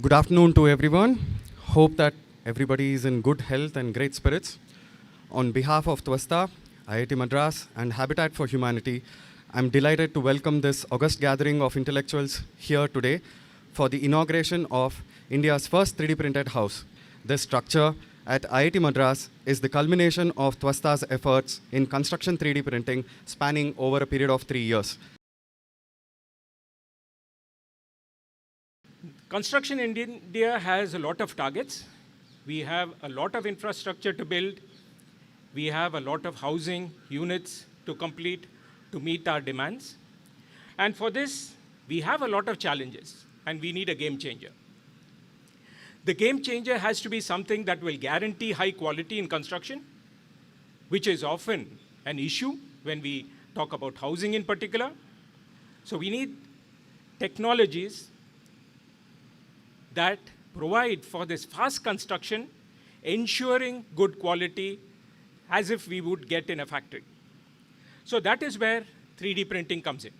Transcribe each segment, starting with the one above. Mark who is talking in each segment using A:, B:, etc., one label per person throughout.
A: Good afternoon to everyone. Hope that everybody is in good health and great spirits. On behalf of Twasta, IIT Madras, and Habitat for Humanity, I'm delighted to welcome this august gathering of intellectuals here today for the inauguration of India's first 3D printed house. This structure at IIT Madras is the culmination of Twasta's efforts in construction 3D printing spanning over a period of 3 years.
B: Construction in India has a lot of targets. We have a lot of infrastructure to build. We have a lot of housing units to complete to meet our demands. And for this, we have a lot of challenges, and we need a game changer. The game changer has to be something that will guarantee high quality in construction, which is often an issue when we talk about housing in particular. So we need technologies that provide for this fast construction, ensuring good quality as if we would get in a factory. So that is where 3D printing comes in.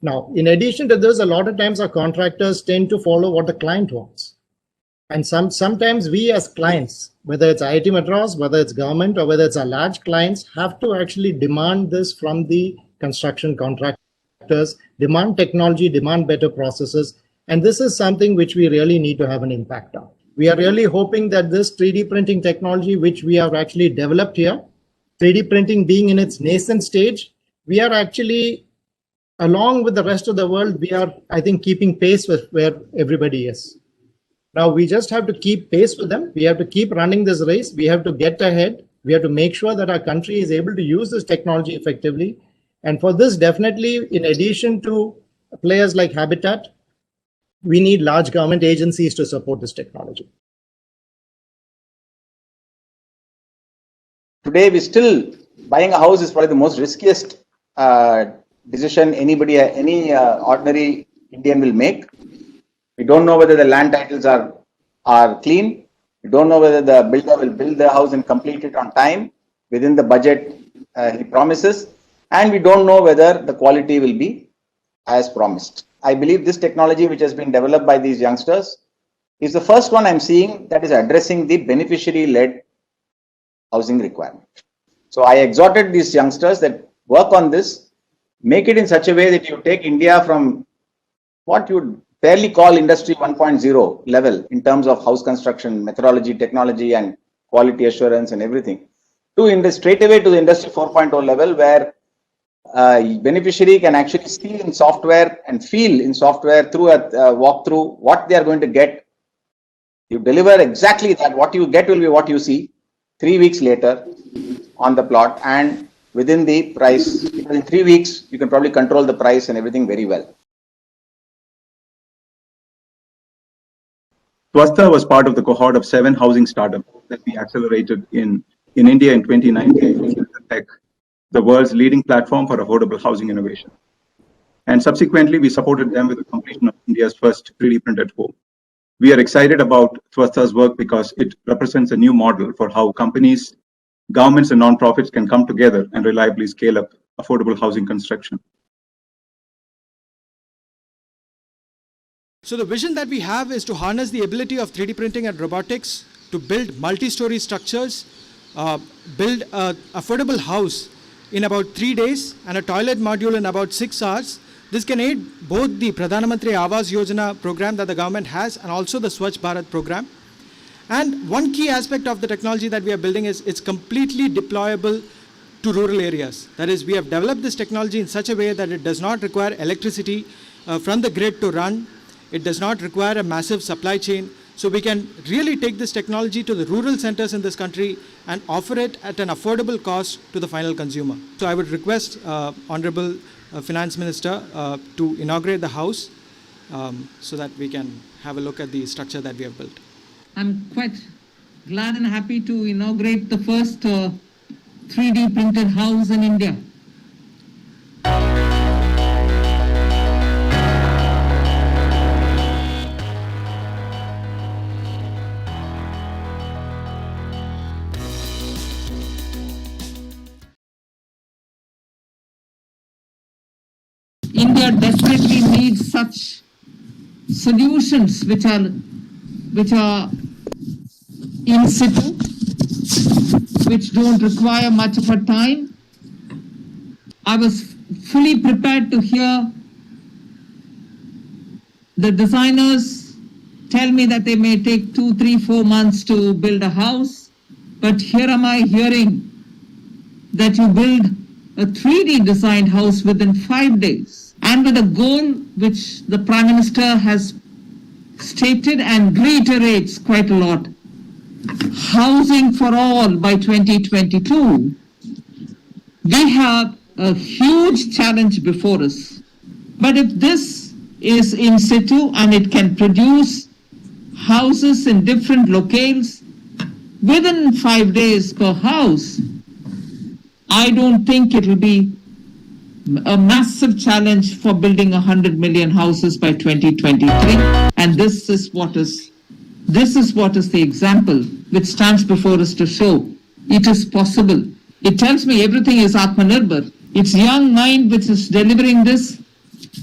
C: Now, in addition to this, a lot of times our contractors tend to follow what the client wants. And sometimes we as clients, whether it's IIT Madras, whether it's government, or whether it's our large clients, have to actually demand this from the construction contractors, demand technology, demand better processes. And this is something which we really need to have an impact on. We are really hoping that this 3D printing technology, which we have actually developed here, 3D printing being in its nascent stage, we are actually, along with the rest of the world, we are, I think, keeping pace with where everybody is. Now, we just have to keep pace with them. We have to keep running this race. We have to get ahead. We have to make sure that our country is able to use this technology effectively. And for this, definitely, in addition to players like Habitat, we need large government agencies to support this technology.
D: Today, buying a house is probably the most riskiest decision any ordinary Indian will make. We don't know whether the land titles are clean. We don't know whether the builder will build the house and complete it on time within the budget he promises. And we don't know whether the quality will be as promised. I believe this technology, which has been developed by these youngsters, is the first one I'm seeing that is addressing the beneficiary-led housing requirement. So I exhorted these youngsters that work on this, make it in such a way that you take India from what you would barely call industry 1.0 level in terms of house construction, methodology, technology, and quality assurance and everything, to straight away to the industry 4.0 level, where beneficiary can actually see in software and feel in software through a walkthrough what they are going to get. You deliver exactly that. What you get will be what you see 3 weeks later on the plot and within the price. Because in 3 weeks, you can probably control the price and everything very well.
E: Twasta was part of the cohort of 7 housing startups that we accelerated in India in 2019, the world's leading platform for affordable housing innovation. And subsequently, we supported them with the completion of India's first 3D printed home. We are excited about Twasta's work because it represents a new model for how companies, governments, and nonprofits can come together and reliably scale up affordable housing construction.
F: So the vision that we have is to harness the ability of 3D printing and robotics to build multi-story structures, build an affordable house in about 3 days and a toilet module in about 6 hours. This can aid both the Pradhan Mantri Awas Yojana program that the government has and also the Swachh Bharat program. And one key aspect of the technology that we are building is it's completely deployable to rural areas. That is, we have developed this technology in such a way that it does not require electricity from the grid to run. It does not require a massive supply chain. So we can really take this technology to the rural centers in this country and offer it at an affordable cost to the final consumer. So I would request Honorable Finance Minister to inaugurate the house so that we can have a look at the structure that we have built.
G: I'm quite glad and happy to inaugurate the first 3D printed house in India. India desperately needs such solutions which are in situ, which don't require much of a time. I was fully prepared to hear the designers tell me that they may take 2, 3, 4 months to build a house, but here am I hearing that you build a 3D designed house within 5 days, and with a goal which the Prime Minister has stated and reiterates quite a lot: housing for all by 2022. We have a huge challenge before us. But if this is in situ and it can produce houses in different locales within 5 days per house, I don't think it will be a massive challenge for building 100 million houses by 2023. And this is what is the example which stands before us to show it is possible. It tells me everything is Atmanirbhar. It's young mind which is delivering this,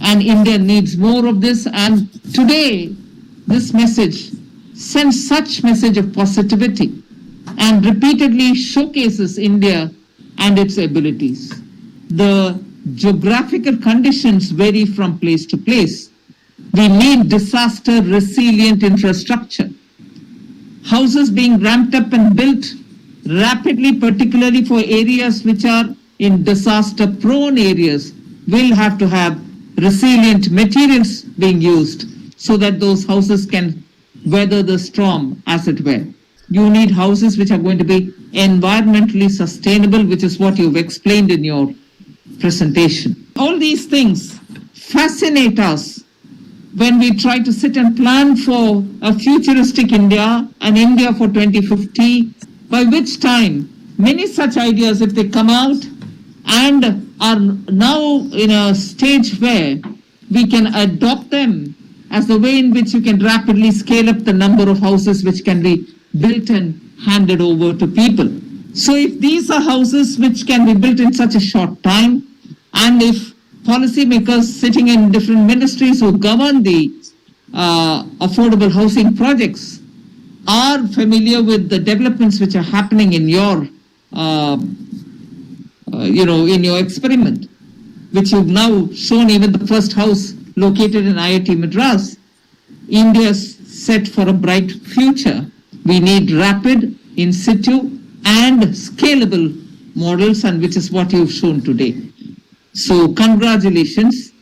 G: and India needs more of this. And today, this message sends such message of positivity and repeatedly showcases India and its abilities. The geographical conditions vary from place to place. We need disaster resilient infrastructure. Houses being ramped up and built rapidly, particularly for areas which are in disaster prone areas, will have to have resilient materials being used so that those houses can weather the storm, as it were. You need houses which are going to be environmentally sustainable, which is what you've explained in your presentation. All these things fascinate us when we try to sit and plan for a futuristic India, an India for 2050, by which time many such ideas, if they come out and are now in a stage where we can adopt them as the way in which you can rapidly scale up the number of houses which can be built and handed over to people. So if these are houses which can be built in such a short time, and if policymakers sitting in different ministries who govern the affordable housing projects are familiar with the developments which are happening in your, in your experiment, which you've now shown, even the first house located in IIT Madras, India's set for a bright future. We need rapid, in situ, and scalable models, and which is what you've shown today. So congratulations,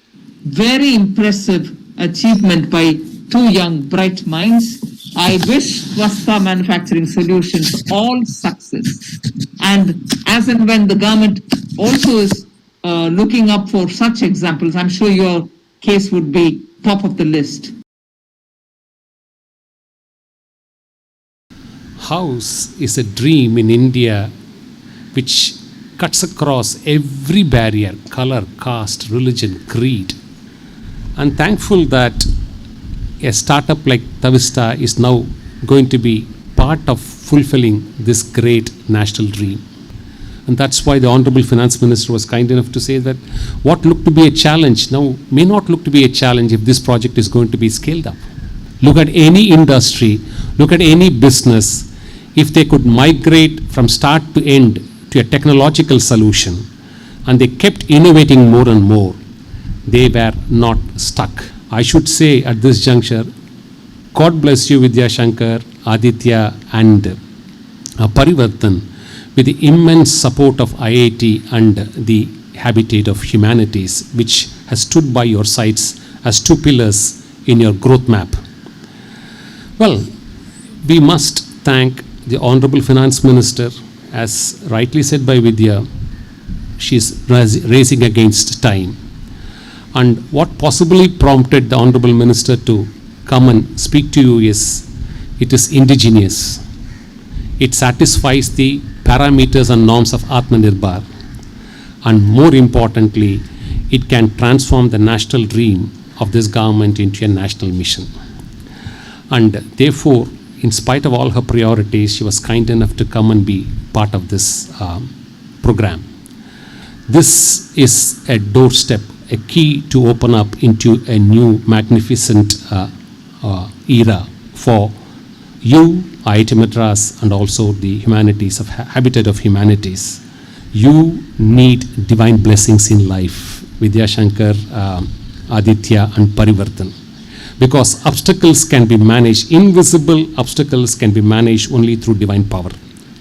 G: very impressive achievement by two young bright minds. I wish Twasta Manufacturing Solutions all success. And as and when the government also is looking up for such examples, I'm sure your case would be top of the list.
H: House is a dream in India which cuts across every barrier, color, caste, religion, creed. I'm thankful that a startup like Twasta is now going to be part of fulfilling this great national dream. And that's why the Honorable Finance Minister was kind enough to say that what looked to be a challenge now may not look to be a challenge if this project is going to be scaled up. Look at any industry, look at any business. If they could migrate from start to end to a technological solution, and they kept innovating more and more, they were not stuck. I should say at this juncture, God bless you, Vidya Shankar, Aditya, and Parivartan, with the immense support of IIT and the Habitat of Humanities, which has stood by your sides as two pillars in your growth map. Well, we must thank the Honorable Finance Minister. As rightly said by Vidya, she is racing against time. And what possibly prompted the Honorable Minister to come and speak to you is, it is indigenous. It satisfies the parameters and norms of Atmanirbhar. And more importantly, it can transform the national dream of this government into a national mission. And therefore, in spite of all her priorities, she was kind enough to come and be part of this program. This is a doorstep a key to open up into a new magnificent era for you, IIT Madras, and also the humanities of Habitat of Humanities. You need divine blessings in life, Vidya Shankar, Aditya, and Parivartan. Because obstacles can be managed, invisible obstacles can be managed only through divine power.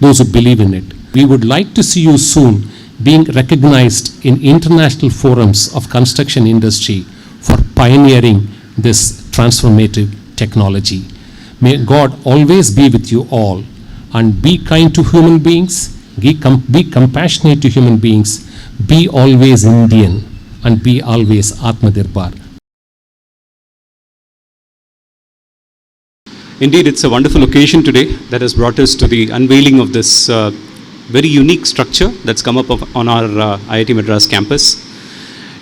H: Those who believe in it. We would like to see you soon being recognized in international forums of construction industry for pioneering this transformative technology. May God always be with you all, and be kind to human beings, be compassionate to human beings, be always Indian, and be always Atmanirbhar.
I: Indeed, it's a wonderful occasion today that has brought us to the unveiling of this very unique structure that's come up on our IIT Madras campus.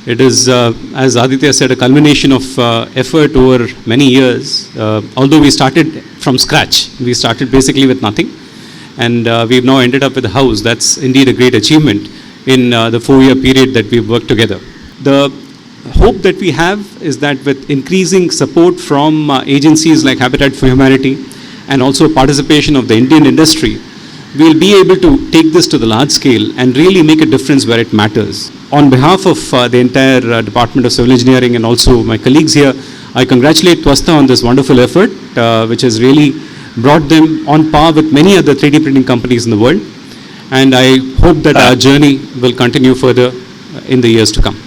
I: It is, as Aditya said, a culmination of effort over many years. Although we started from scratch, we started basically with nothing, and we've now ended up with a house. That's indeed a great achievement in the 4-year period that we've worked together. The hope that we have is that with increasing support from agencies like Habitat for Humanity and also participation of the Indian industry, we'll be able to take this to the large scale and really make a difference where it matters. On behalf of the entire Department of Civil Engineering and also my colleagues here, I congratulate Twasta on this wonderful effort, which has really brought them on par with many other 3D printing companies in the world. And I hope that our journey will continue further in the years to come.